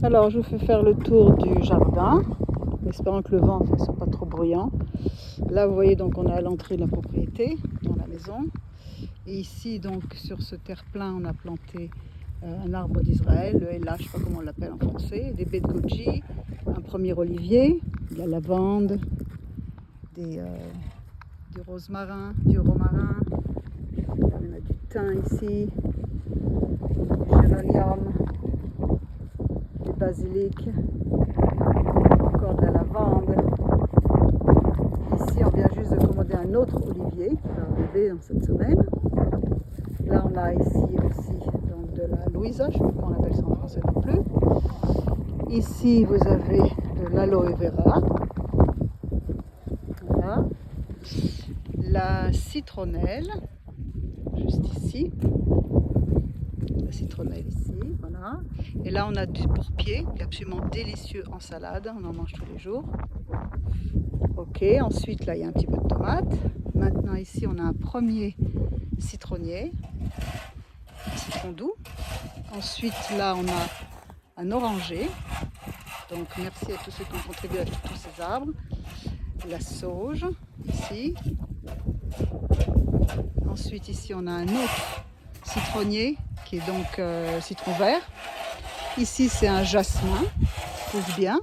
Alors, je vous fais faire le tour du jardin, en espérant que le vent ne soit pas trop bruyant. Là, vous voyez, donc, on est à l'entrée de la propriété, dans la maison. Et ici, donc, sur ce terre-plein, on a planté un arbre d'Israël, le Ella, je ne sais pas comment on l'appelle en français, des baies de goji, un premier olivier, de la lavande, du rosemarin, du romarin, on a du thym ici, du géranium, du basilic, encore de la lavande. Ici, on vient juste de commander un autre olivier qui va arriver dans cette semaine. Là, on a ici aussi donc, de la Louisa, je ne sais pas comment on appelle ça en français non plus. Ici, vous avez de l'aloe vera. Voilà. La citronnelle, juste ici. La citronnelle ici, voilà. Et là, on a du pourpier, qui est absolument délicieux en salade. On en mange tous les jours. Ok, ensuite, là, il y a un petit peu de tomate. Maintenant, ici, on a un premier citronnier, citron doux. Ensuite, là, on a un oranger. Donc, merci à tous ceux qui ont contribué à acheter tous ces arbres. La sauge, ici. Ensuite, ici, on a un autre citronnier, qui est donc citron vert. Ici, c'est un jasmin, pousse bien.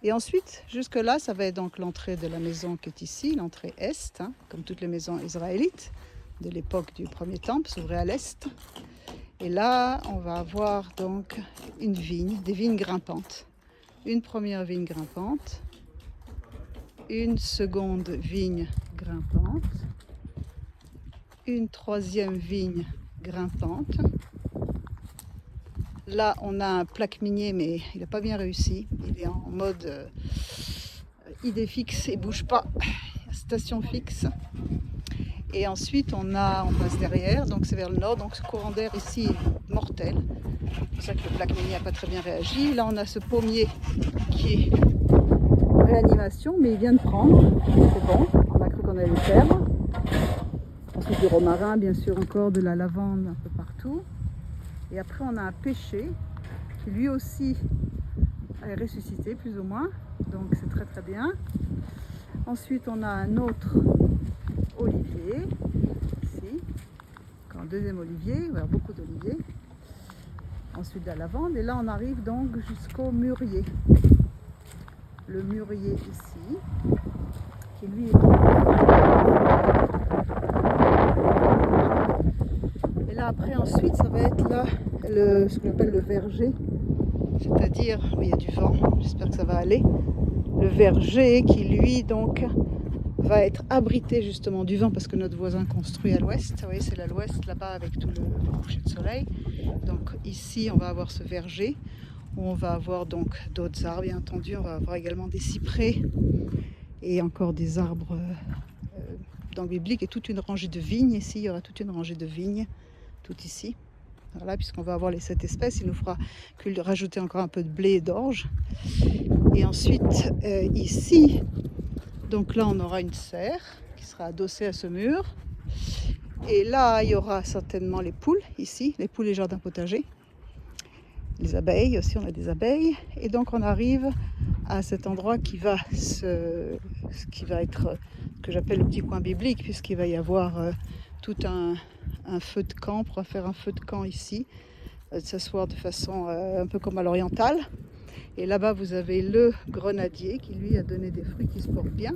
Et ensuite, jusque là, ça va être donc l'entrée de la maison qui est ici, l'entrée est, hein, comme toutes les maisons israélites de l'époque du premier temple, s'ouvrait à l'est. Et là, on va avoir donc une vigne, des vignes grimpantes. Une première vigne grimpante, une seconde vigne grimpante, une troisième vigne grimpante. Là, on a un plaque minier, mais il n'a pas bien réussi. Il est en mode idée fixe et bouge pas, station fixe. Et ensuite, on passe derrière, donc c'est vers le nord, donc ce courant d'air ici est mortel. C'est pour ça que le plaque minier n'a pas très bien réagi. Là, on a ce pommier qui est en réanimation, mais il vient de prendre. C'est bon, on a cru qu'on allait le perdre. Ensuite, du romarin, bien sûr, encore de la lavande un peu partout. Et après, on a un pêcher qui lui aussi est ressuscité, plus ou moins. Donc, c'est très très bien. Ensuite, on a un autre olivier, ici. Encore un deuxième olivier, il va y avoir beaucoup d'oliviers. Ensuite, de la lavande. Et là, on arrive donc jusqu'au mûrier. Le mûrier ici, qui lui est... Et là, après, ensuite, ça va être là, ce qu'on appelle le verger. C'est-à-dire, il y a du vent, j'espère que ça va aller. Le verger qui, lui, donc, va être abrité justement du vent parce que notre voisin construit à l'ouest. Vous voyez, c'est à l'ouest là-bas avec tout le coucher de soleil. Donc ici, on va avoir ce verger où on va avoir donc d'autres arbres. Bien entendu, on va avoir également des cyprès et encore des arbres dans le biblique et toute une rangée de vignes. Ici, il y aura toute une rangée de vignes, tout ici. Voilà, puisqu'on va avoir les 7 espèces, il nous fera que rajouter encore un peu de blé et d'orge. Et ensuite, ici, donc là, on aura une serre qui sera adossée à ce mur. Et là, il y aura certainement les poules, ici, les poules et jardins potagers. Les abeilles aussi, on a des abeilles. Et donc, on arrive à cet endroit qui va être ce que j'appelle le petit coin biblique, puisqu'il va y avoir tout un feu de camp. On va faire un feu de camp ici, de s'asseoir de façon un peu comme à l'orientale. Et là-bas, vous avez le grenadier qui, lui, a donné des fruits qui se portent bien.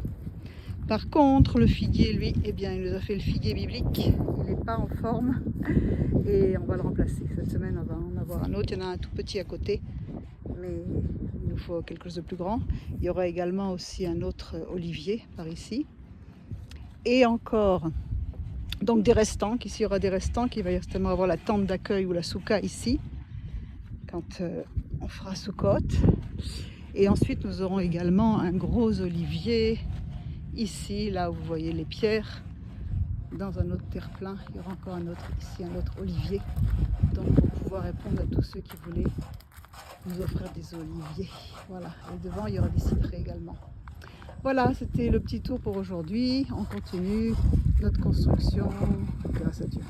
Par contre, le figuier, lui, eh bien, il nous a fait le figuier biblique. Il n'est pas en forme et on va le remplacer. Cette semaine, on va en avoir un autre. Il y en a un tout petit à côté, mais il nous faut quelque chose de plus grand. Il y aura également aussi un autre olivier par ici. Et encore, donc des restants. Ici, il y aura des restants qui va certainement avoir la tente d'accueil ou la souka ici, quand on fera Sukkot. Et ensuite, nous aurons également un gros olivier ici, là où vous voyez les pierres, dans un autre terre-plein, il y aura encore un autre ici, un autre olivier. Donc pour pouvoir répondre à tous ceux qui voulaient nous offrir des oliviers. Voilà, et devant il y aura des cyprès également. Voilà, c'était le petit tour pour aujourd'hui. On continue notre construction grâce à Dieu.